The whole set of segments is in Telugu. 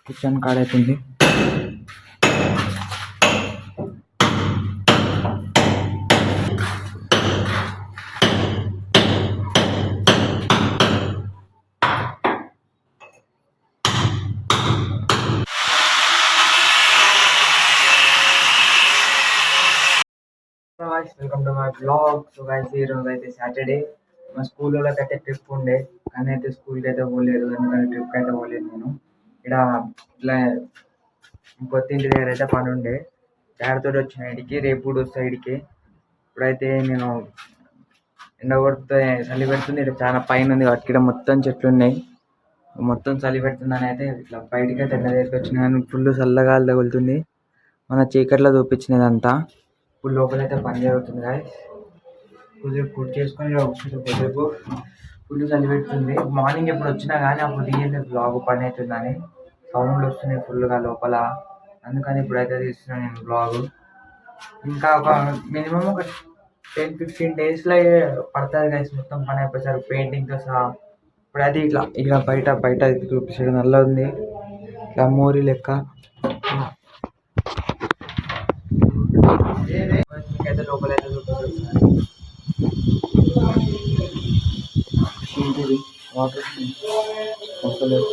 కిచెన్ కాడ అవుతుంది. Welcome to my blog. So guys, ఈరోజు అయితే సాటర్డే. మా స్కూల్లోకి అయితే ట్రిప్ ఉండే, కానీ అయితే స్కూల్కి అయితే పోలేదు. ఎందుకంటే ట్రిప్కి అయితే పోలేదు. నేను ఇక్కడ ఇట్లా కొత్తింటి దగ్గర అయితే పని ఉండే, డాడీతో వచ్చిన ఇడికి. రేపు కూడా వస్తా ఇడికి. ఇప్పుడైతే నేను ఎండ కొడితే చలి పెడుతుంది. ఇక్కడ చాలా పైన ఉంది కాబట్టి ఇక్కడ మొత్తం చెట్లు ఉన్నాయి. మొత్తం చలి పెడుతుందని అయితే ఇట్లా బయటికి అయితే ఎండ దగ్గరికి వచ్చిన, కానీ ఫుల్ చల్లగా తగులుతుంది. మన చీకట్లో చూపించినదంతా ఇప్పుడు లోపలైతే పని జరుగుతుంది గాయస్. కొద్దిగా కుట్ చేసుకొని కొద్దిసేపు ఫుల్ చలి పెడుతుంది. మార్నింగ్ ఎప్పుడు వచ్చినా కానీ అప్పుడు తీయలేదు బ్లాగ్, పని అవుతుందని. సౌండ్లు వస్తున్నాయి ఫుల్గా లోపల, అందుకని ఇప్పుడైతే తీస్తున్నాను నేను బ్లాగ్. ఇంకా ఒక మినిమం ఒక 10-15 డేస్లో పడుతుంది గైస్ మొత్తం పని అయిపోతారు, పెయింటింగ్తో సహా. ఇప్పుడైతే ఇట్లా ఇట్లా బయట బయట చూపించడం నల్ల ఉంది, ఇట్లా మోరీ లెక్క. మీకైతే లోపలైతే చూపిస్తుంది వాటర్ వస్తలేదు.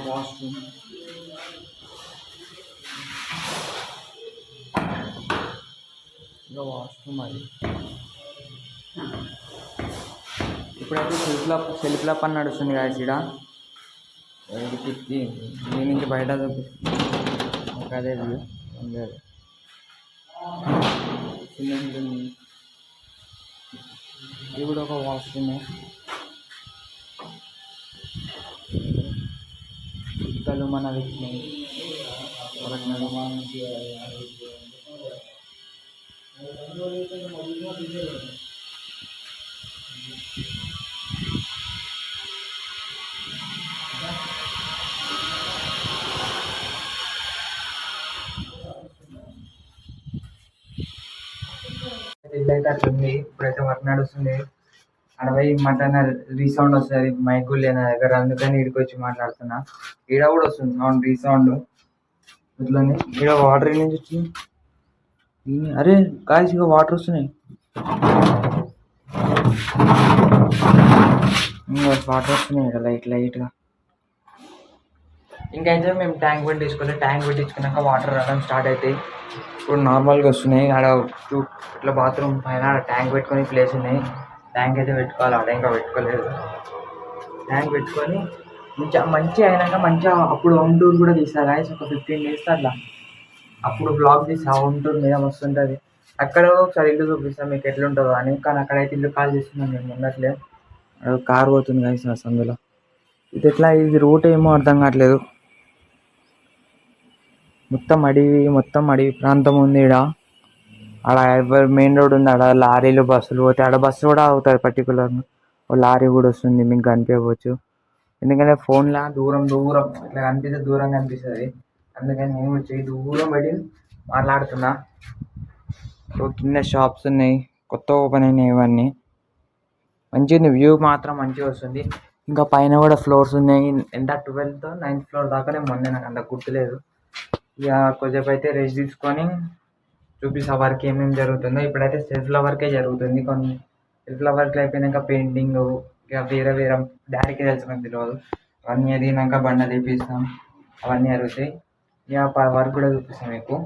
వాష్రూమ్ వాష్రూమ్ అది. ఇప్పుడైతే సెల్ఫ్ లా పని నడుస్తుంది కదా ఇక్కడ. దీని నుంచి బయట చూపిస్తుంది అదే వ్యూ. సిమెంట్ ఇది కూడా ఒక వాష్రూమ్. ఇక్కలు మన వచ్చినాయి. ఇల్లైతే అట్లుంది. ఇప్పుడైతే వర్క్ నడుస్తుంది. 60 మటన్ రీసౌండ్ వస్తుంది, మైక్ కూడా లేదు నా దగ్గర, అందుకని ఇక్కడికి వచ్చి మాట్లాడుతున్నా. ఈడ కూడా వస్తుంది సౌండ్, రీసౌండ్. ఇట్లనే ఈడ వాటర్ నుంచి వచ్చింది. అరే కాల్సి ఇక వాటర్ వస్తున్నాయి, వాటర్ వస్తున్నాయి ఇక్కడ లైట్గా. ఇంకైతే మేము ట్యాంక్ పెట్టించుకోవాలి. ట్యాంక్ పెట్టించుకున్నాక వాటర్ రావడం స్టార్ట్ అవుతాయి. ఇప్పుడు నార్మల్గా వస్తున్నాయి. ఆడ ఇట్లా బాత్రూమ్ పైన ట్యాంక్ పెట్టుకొని ప్లేస్ ఉన్నాయి. ట్యాంక్ అయితే పెట్టుకోవాలి, ఆడ ఇంకా పెట్టుకోలేదు. ట్యాంక్ పెట్టుకొని మంచిగా అయినాక మంచిగా అప్పుడు హోమ్ టూర్ కూడా తీసా గాయస్. ఒక 15 days అట్లా అప్పుడు బ్లాగ్ తీసా. హోమ్ టూర్ మీద మస్తు ఉంటుంది. అక్కడ ఒకసారి ఇల్లు చూపిస్తాను మీకు ఎట్లుంటుందో అని. కానీ అక్కడైతే ఇల్లు కాల్ చేస్తున్నాను నేను ఉన్నట్లే. కార్ పోతుంది గాయస్ నా సందులో. ఇది ఎట్లా, ఇది రూట్ ఏమో అర్థం కావట్లేదు. మొత్తం అడవి ప్రాంతం ఉంది ఈడ. ఆడ మెయిన్ రోడ్ ఉంది, ఆడ లారీలు బస్సులు పోతాయి. ఆడ బస్సు కూడా అవుతుంది పర్టికులర్గా. ఓ లారీ కూడా వస్తుంది, మీకు కనిపించవచ్చు. ఎందుకంటే ఫోన్లో దూరం ఇట్లా కనిపిస్తే దూరంగా కనిపిస్తుంది. అందుకని నేను వచ్చి దూరం పెట్టి మాట్లాడుతున్నా. కింద షాప్స్ ఉన్నాయి, కొత్త ఓపెన్ అయినాయి ఇవన్నీ. మంచిగా ఉంది, వ్యూ మాత్రం మంచిగా వస్తుంది. ఇంకా పైన కూడా ఫ్లోర్స్ ఉన్నాయి. ఎంత 12th 9th ఫ్లోర్ దాకానే మొన్న, నాకు అంత గుర్తులేదు. ఇక కొద్దిసేపు అయితే రెస్ట్ తీసుకొని చూపిస్తా వర్క్ ఏమేమి జరుగుతుందో. ఇప్పుడైతే సెల్ఫ్ల వర్కే జరుగుతుంది. కొన్ని సెల్ఫ్ల వర్క్ అయిపోయినాక పెయింటింగ్, ఇక వేరే డాడీకి తెలుసు, నాకు తెలియదు. అవన్నీ ఎదిగినాక బండ తీపిస్తాం, అవన్నీ జరుగుతాయి. ఇక వర్క్ కూడా చూపిస్తాం మీకు.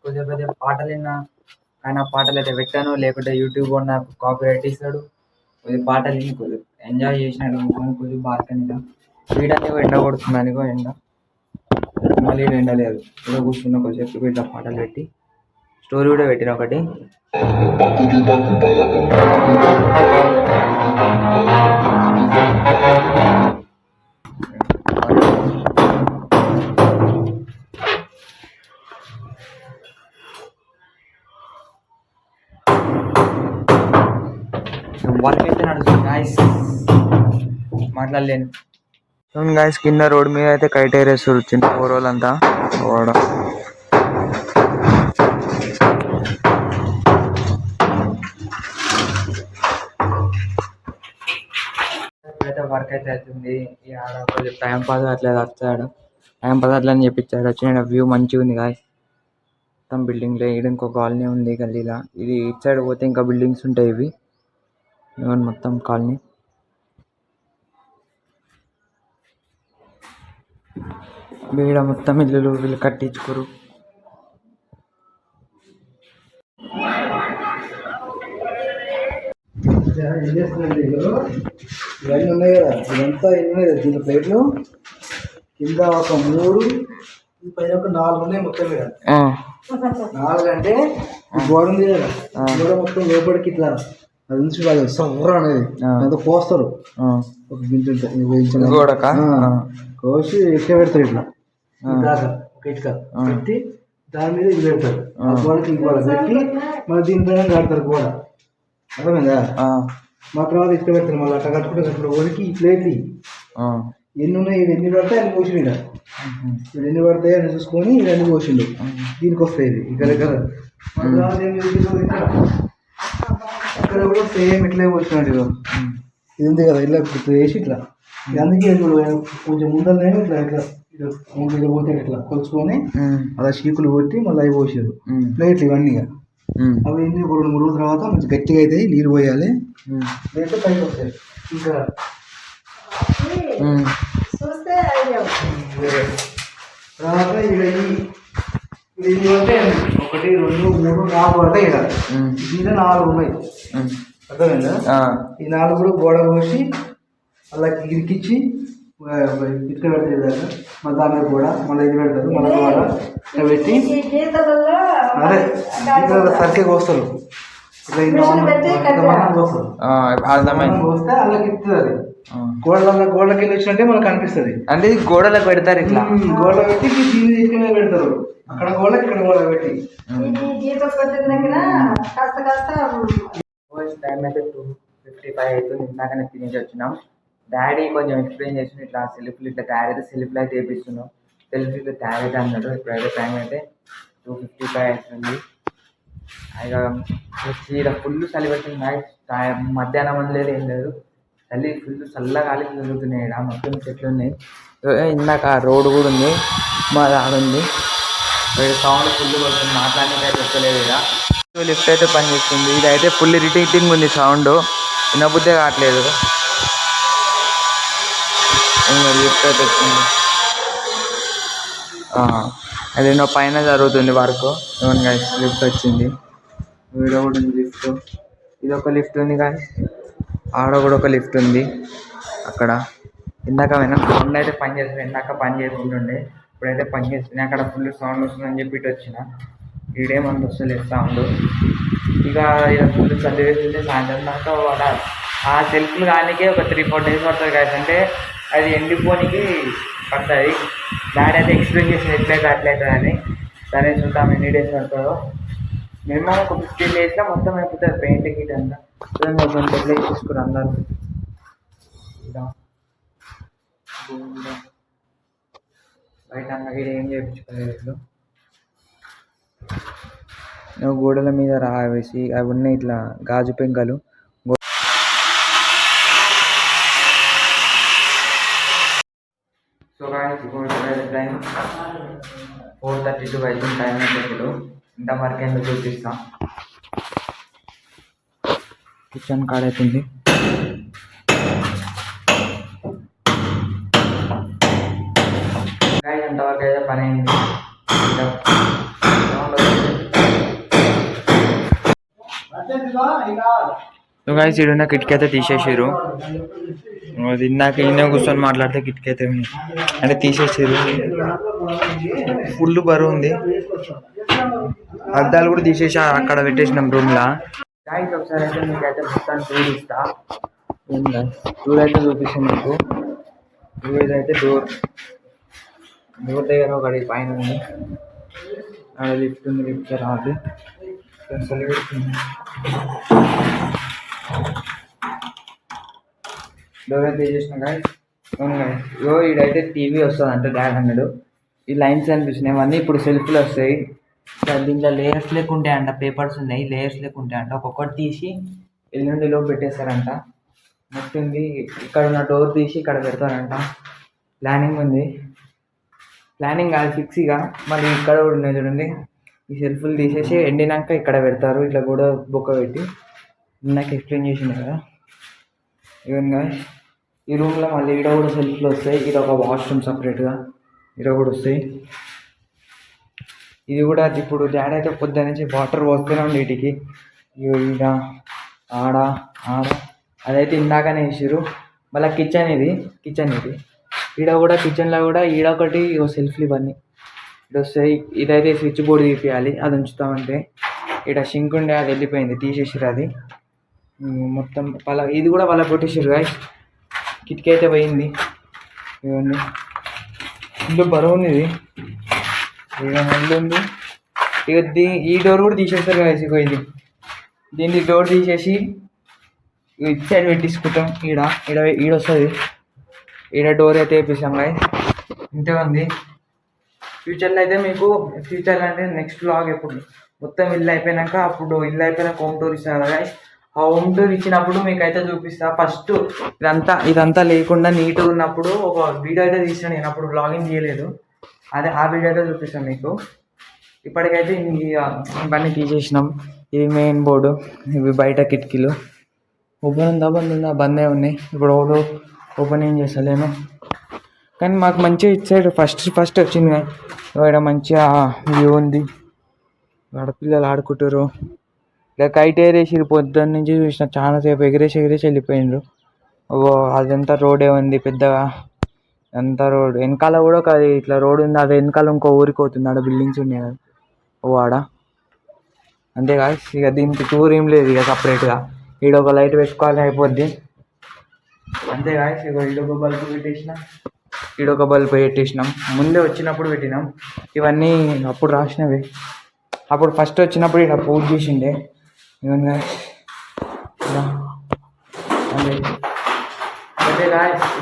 కొద్దిగా కొద్దిగా పాటలు విన్నా, కానీ ఆ పాటలు అయితే పెట్టాను, లేకుంటే యూట్యూబ్ నాకు కాపీరైట్ ఇస్తాడు. కొద్దిగా పాటలు విని కొద్దిగా ఎంజాయ్ చేసినాడు కొద్దిగా బాల్కనీలో. వీడన్నీ ఎండ కొడుతుంది అనుకో, ఎండ మళ్ళీ ఎండ లేదు. ఇలా కూర్చున్న కొద్దిసేపు ఇట్లా పాటలు పెట్టి స్టోరీ కూడా పెట్టిన ఒకటి. వర్క్ అయితే నడుస్తుంది గాయస్, మాట్లాడలేను. గాయస్ కింద రోడ్ మీద అయితే కైట్ ఎగరేస్తారు చిన్న రోజులంతా పోవడం. అయితే వర్క్ అయితే అవుతుంది. ఆడ కొంచెం టైం పాస్ అట్లా వచ్చాడు, టైం పాస్ అట్లా అని చెప్పించాడు. వచ్చిన వ్యూ మంచిగా ఉంది గాయస్, మొత్తం బిల్డింగ్లో. ఇక్కడ ఇంకో కాలనీ ఉంది గల్లీలా. ఇది ఇటు సైడ్ పోతే ఇంకా బిల్డింగ్స్ ఉంటాయి. ఇవి మొత్తం కాలనీ. వీడ మొత్తం ఇల్లులు వీళ్ళు కట్టించుకోరు. ఏం చేస్తుందండి ఇవన్నీ ఉన్నాయి కదా, ఇదంతా ఎన్ని ఉన్నాయి కదా దీని ప్లేట్లు. కింద ఒక 3, పైన ఒక 4 ఉన్నాయి మొత్తం మీద. 4 అంటే గోడ ఉంది కదా, గోడ మొత్తం లోపలికి ఇట్లా అది నుంచి వాళ్ళు సవ్వర అనేది అంత కోస్తారు. ఒక గింజ కోసి ఇటుక పెడతారు, ఇట్లా దాకా ఒక ఇటుక పెట్టి దాని మీద ఇది పెడతారు. ఆ గోడకి ఈ గోడ పెట్టి మళ్ళీ దీనిపైన కడతారు గోడ. అర్థమైందా? మా తర్వాత ఇసుక పెడతారు. మళ్ళీ అట్లా కట్టుకుంటే వరికి ఈ ప్లేట్లు ఎన్ని ఉన్నాయి, ఎన్ని పడతాయి అన్ని పోసిండు. ఇక్కడ ఎన్ని పడతాయి అని చూసుకొని ఇవన్నీ పోసిండు. దీనికి వస్తాయి ఇది ఇక్కడ ఇక్కడ. ఇక్కడ కూడా సేమ్ ఇట్లే పోసినాడు. ఇది ఉంది కదా, ఇట్లా వేసి ఇట్లా. అందుకే కొంచెం ముందరనే ఇట్లా ఇట్లా ఇట్లా పోతే ఇట్లా కొలుచుకొని అలా చీకులు కొట్టి మళ్ళీ అవి పోసారు ప్లేట్లు ఇవన్నీ. అవి ఎన్ని 2-3 రోజుల తర్వాత మంచి గట్టిగా అవుతాయి, నీళ్ళు పోయాలి, లేకపోతే పైకి వస్తాయి. ఇంకా తర్వాత ఇక్కడ ఇది అంటే 1, 2, 3, 4 పడతాయి. ఇక్కడ దీంట్లో 4 ఉన్నాయి. అర్థమైందా? ఈ 4 కూడా గోడ పోసి అలా ఇరికిచ్చి ఇటుక పెడతారు. మళ్ళీ దాని మీద కూడా మళ్ళీ ఇది పెడతారు. మళ్ళీ గోడ పెట్టి అదే సరిగ్గా కోస్తారు. ఇట్లా కోస్తారు. కోస్తే అలాగే ఇస్తుంది. అది గోడలకి వెళ్ళి వచ్చినట్టే మనకు కనిపిస్తుంది. అంటే గోడలకు పెడతారు, ఇట్లా గోడ పెట్టి దీన్ని తీసుకునే పెడతారు. అక్కడ గోడ ఇక్కడ గోడ పెట్టి. టైం అయితే 2:55 అవుతుంది. ఇందాకనే తినేసి వచ్చినాం. డాడీ కొంచెం ఎక్స్ప్లెయిన్ చేసి ఇట్లా సెల్ఫ్లు ఇట్లా తయారైతే సెల్ఫ్లు అయితే వేపిస్తున్నాం. సెల్ఫ్ ఇట్లా తయారైతే అన్నాడు. ఇప్పుడైతే టైం అయితే 2:55 అవుతుంది. ఇక ఫుల్ చలి పెట్టింది. మధ్యాహ్నం లేదు ఏం లేదు, చలి ఫుల్ చల్లగా గాలి జరుగుతున్నాయి. ఇక్కడ మొత్తం చెట్లు ఉన్నాయి. ఇందాక రోడ్డు కూడా ఉంది, మా దాడుంది. సౌండ్ ఫుల్ పడుతుంది, మాట్లాడడానికి చెప్పలేదు. ఇక్కడ లిఫ్ట్ అయితే పనిచేస్తుంది. ఇదైతే ఫుల్ ఇరిటేటింగ్ ఉంది సౌండ్, వినబుద్ధే కావట్లేదు. లిఫ్ట్ అయితే వచ్చింది. అదేనో పైన జరుగుతుంది వర్క్. ఏమన్నా లిఫ్ట్ వచ్చింది. వీడియో కూడా ఉంది లిఫ్ట్. ఇది ఒక లిఫ్ట్ ఉంది కానీ ఆడ కూడా ఒక లిఫ్ట్ ఉంది. అక్కడ ఇందాక సౌండ్ అయితే పని చేస్తుంది. ఇందాక పని చేసుకుంటుండే, ఇప్పుడైతే పని చేస్తుంది. అక్కడ ఫుల్ సౌండ్ వస్తుందని చెప్పి ఇటు వచ్చిన. ఈడేమంత వస్తలేదు సౌండ్. ఇక ఫుల్ చల్లి వేస్తుంది. సాయంత్రం దాకా ఆ సెల్ఫ్లు కానికే ఒక 3-4 డేస్ పడుతుంది కదా. అంటే అది ఎండిపోనికి పడుతుంది. డాడీ అయితే ఎక్స్ప్లెయిన్ చేసింది ఎట్లయితే అట్లయితుందని. సరే చూద్దాం ఎన్ని డేస్ పడుతుందో. మినిమం ఒక 15 డేస్లో మొత్తం అయిపోతుంది పెయింట్ గిట్ అంతా. కొంచెం పెళ్ళి తీసుకుని అందరూ బయట అన్నగిరి ఏం చేయించుకోలేదు. గోడల మీద రావేసి అవి ఉన్నాయి ఇట్లా గాజు పెంకలు. సో టైం 4:32 అవుతుంది. టైం అయితే ఇంత వరకు ఎందుకు చూపిస్తాం. కిచెన్ కాడ అవుతుంది. ఎంతవరకు అయితే పని అయింది. సో గైస్ ఈడున్న కిటికీ అయితే తీసేసారు. అది ఇందాక ఈయన కూర్చొని మాట్లాడితే కిటికీ అయితే అంటే తీసేసారు. ఫుల్ బరువు ఉంది. అద్దాలు కూడా తీసేసి అక్కడ పెట్టేసినాం రూమ్లో. గైస్ ఒకసారి అయితే మీకైతే మొత్తాన్ని టూర్ ఇస్తా. టూర్ అయితే చూపిస్తాను మీకు. ఇదైతే డోర్ దగ్గర ఒకటి పైన ఉంది. అక్కడ లిఫ్ట్ ఉంది. లిఫ్ట్ రాదు. డోర్ అయితే చేసిన గైస్. ఇదైతే టీవీ వస్తుంది అంటే డాడ్ అన్నాడు. ఈ లైన్స్ అనిపిస్తున్నాయి అవన్నీ ఇప్పుడు సెల్ఫ్లు వస్తాయి. దీంట్లో లేయర్స్ లేకుంటాయి అంట. పేపర్స్ ఉన్నాయి, లేయర్స్ లేకుంటాయి అంట. ఒక్కొక్కటి తీసి ఎల్లుండిలో పెట్టేస్తారంట. మొత్తం ఇక్కడ ఉన్న డోర్ తీసి ఇక్కడ పెడతారంట. ప్లానింగ్ ఉంది. ప్లానింగ్ కాదు ఫిక్స్ ఇక. మళ్ళీ ఇక్కడ కూడా ఉన్నాయి చూడండి. ఈ సెల్ఫ్లు తీసేసి ఎండినాక ఇక్కడ పెడతారు. ఇట్లా కూడా బొక్క పెట్టి నాకు ఎక్స్ప్లెయిన్ చేసింది కదా. ఈవెన్గా ఈ రూమ్లో మళ్ళీ ఈడ కూడా సెల్ఫ్లు వస్తాయి. ఇది ఒక వాష్రూమ్ సపరేట్గా ఈడ కూడా వస్తాయి. ఇది కూడా ఇప్పుడు డాడీ అయితే పొద్దున్న నుంచి వాటర్ పోస్తూనే ఉంది వీటికి. ఈడ ఆడ ఆడ అదైతే ఇందాకనే వేసారు. మళ్ళీ కిచెన్ ఇది ఈడ కూడా కిచెన్లో కూడా ఈడ ఒకటి సెల్ఫ్లు ఇవన్నీ ఇటు వస్తాయి. ఇదైతే స్విచ్ బోర్డు తీపియాలి. అది ఉంచుతామంటే ఇక్కడ షింక్ ఉండే అది వెళ్ళిపోయింది, తీసేసారు అది మొత్తం. ఇది కూడా వాళ్ళ కొట్టేసారు గాయస్. కిటికీ అయితే పోయింది. ఇవన్నీ ఇంట్లో బరువు ఉంది. ఇది ఇక మళ్ళీ ఉంది. ఇక ఈ డోర్ కూడా తీసేస్తారు గాయస్. ఇక ఇది దీన్ని డోర్ తీసేసి ఇటు సైడ్ పెట్టించుకుంటాం. ఈడ వస్తుంది. ఈడ డోర్ అయితే వేపిస్తాం గాయస్. ఇంతే ఉంది. ఫ్యూచర్లో అయితే మీకు ఫ్యూచర్లో అంటే నెక్స్ట్ వ్లాగ్ ఎప్పుడు మొత్తం ఇల్లు అయిపోయినాక, అప్పుడు ఇల్లు అయిపోయినాక హోమ్ టూర్ ఇస్తాను గాయస్. ఆ హోమ్ టూర్ ఇచ్చినప్పుడు మీకు అయితే చూపిస్తా. ఫస్ట్ ఇదంతా లేకుండా నీట్గా ఉన్నప్పుడు ఒక వీడియో అయితే తీసాను నేను. అప్పుడు వ్లాగింగ్ చేయలేదు. అదే ఆ వీడియో అయితే చూపిస్తాను మీకు. ఇప్పటికైతే ఇవన్నీ తీసేసినాం. ఇది మెయిన్ బోర్డు, ఇవి బయట కిటికీలు. ఓపెన్ ఉందా బందే ఉన్నాయి. ఇప్పుడు ఓపెన్ ఏం చేస్తలేను. కానీ మాకు మంచిగా ఇటు సైడ్ ఫస్ట్ వచ్చింది. ఇక్కడ మంచిగా వ్యూ ఉంది. ఆడపిల్లలు ఆడుకుంటారు. ఇక కైట్ ఎగరేసి పొద్దున్న నుంచి చూసిన చాలాసేపు ఎగిరేసి వెళ్ళిపోయినారు. అదంతా రోడే ఉంది పెద్దగా. అంతా రోడ్ వెనకాల కూడా ఒక ఇట్లా రోడ్ ఉంది. అది వెనకాల ఇంకో ఊరికి పోతుంది. ఆడ బిల్డింగ్స్ ఉన్నాయి కదా ఆడ. అంతేకాదు ఇక దీనికి టూర్ ఏం లేదు. ఇక సపరేట్గా ఈడ ఒక లైట్ పెట్టుకోవాలి అయిపోద్ది. అంతేకాదు ఇక ఈడొక బల్బు పెట్టేసినాం, ఈడొక బల్బు పెట్టేసినాం. ముందే వచ్చినప్పుడు పెట్టినాం. ఇవన్నీ అప్పుడు రాసినవి. అప్పుడు ఫస్ట్ వచ్చినప్పుడు ఇక్కడ పూజ చేసిండే. ఇవన్నీ అంటే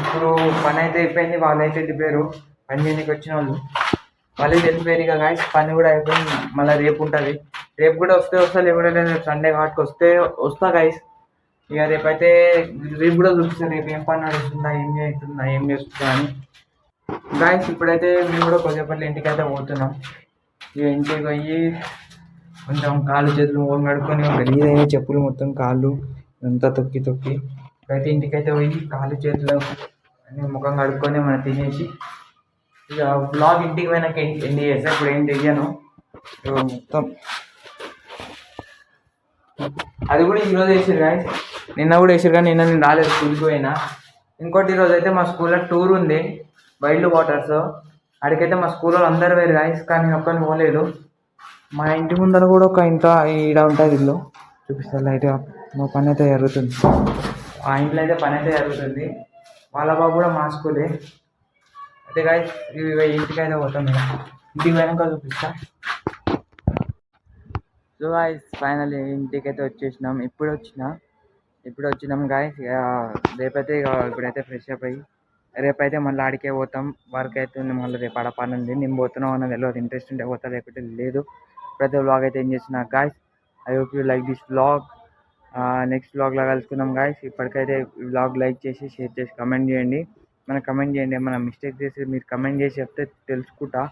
ఇప్పుడు పని అయితే అయిపోయింది. వాళ్ళైతే వెళ్ళిపోయారు. పని చేయడానికి వచ్చిన వాళ్ళు వెళ్ళిపోయారు. ఇక గాయస్ పని కూడా అయిపోయింది. మళ్ళీ రేపు ఉంటుంది. రేపు కూడా వస్తా లేకుండా లేదు. సండే కాబట్టి వస్తా గాయస్. ఇక రేపైతే రేపు కూడా చూపిస్తాను. రేపు ఏం పని నడుస్తుందా, ఏం చేస్తుందా అని. గాయస్ ఇప్పుడైతే మేము కూడా కొద్దిసేపట్లో ఇంటికి అయితే పోతున్నాం. ఇక ఇంటికి పోయి కొంచెం కాళ్ళు చేతులు ముఖం కడుక్కొని గలీదైన చెప్పులు మొత్తం కాళ్ళు అంతా తొక్కి ఇప్పుడైతే ఇంటికైతే పోయి కాళ్ళు చేతులు అన్నీ ముఖం కడుక్కొని మనం తినేసి ఇక బ్లాగ్ ఇంటికి పోయినాక ఎండ్ చేస్తా. ఇప్పుడు ఏం చెయ్యను మొత్తం. అది కూడా ఈరోజు వేసారు గాయస్. నిన్న కూడా వేసారు కానీ నిన్న నేను రాలేదు, స్కూల్కి పోయినా. ఇంకోటి ఈరోజు అయితే మా స్కూల్లో టూర్ ఉంది, వైల్డ్ వాటర్స్. అడిగైతే మా స్కూల్లో అందరూ వేరు గాయస్, కానీ నేను ఒక్కరిని పోలేదు. మా ఇంటి ముందర కూడా ఒక ఇంత ఈడ ఉంటుంది ఇల్లు. చూపిస్తాను లైట్గా. మా పని అయితే జరుగుతుంది. ఆ ఇంట్లో అయితే పని అయితే జరుగుతుంది. వాళ్ళ బాబు కూడా మా స్కూలే. అయితే గాయస్ ఇంటికి అయితే పోతాం. ఇంటికి పోయినాక చూపిస్తా. సో గాయస్ ఫైనల్ ఇంటికి అయితే వచ్చేసినాం. ఇప్పుడు వచ్చినాం గాయస్. రేపైతే ఇప్పుడైతే ఫ్రెష్ అప్ అయ్యి రేపైతే మళ్ళీ ఆడికే పోతాం. వర్క్ అయితే ఉంది. మళ్ళీ రేపు ఆడ పని ఉంది. నేను పోతున్నావు అన్నది తెలియదు. ఇంట్రెస్ట్ ఉంటే పోతా, లేకపోతే లేదు. ఇప్పుడైతే వ్లాగ్ అయితే ఏం చేస్తున్నా guys. I hope you like this vlog. Next వ్లాగ్లో కలుసుకుందాం గాయస్. ఇప్పటికైతే ఈ వ్లాగ్ లైక్ చేసి షేర్ చేసి కమెంట్ చేయండి. కమెంట్ చేయండి. ఏమైనా మిస్టేక్ చేసి మీరు కమెంట్ చేసి చెప్తే తెలుసుకుంటా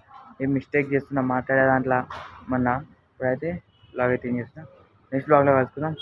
ఏం మిస్టేక్ చేస్తున్నా మాట్లాడే దాంట్లో. ఇప్పుడైతే వ్లాగ్ అయితే ఏం చేస్తున్నా. నెక్స్ట్ వ్లాగ్లో కలుసుకుందాం.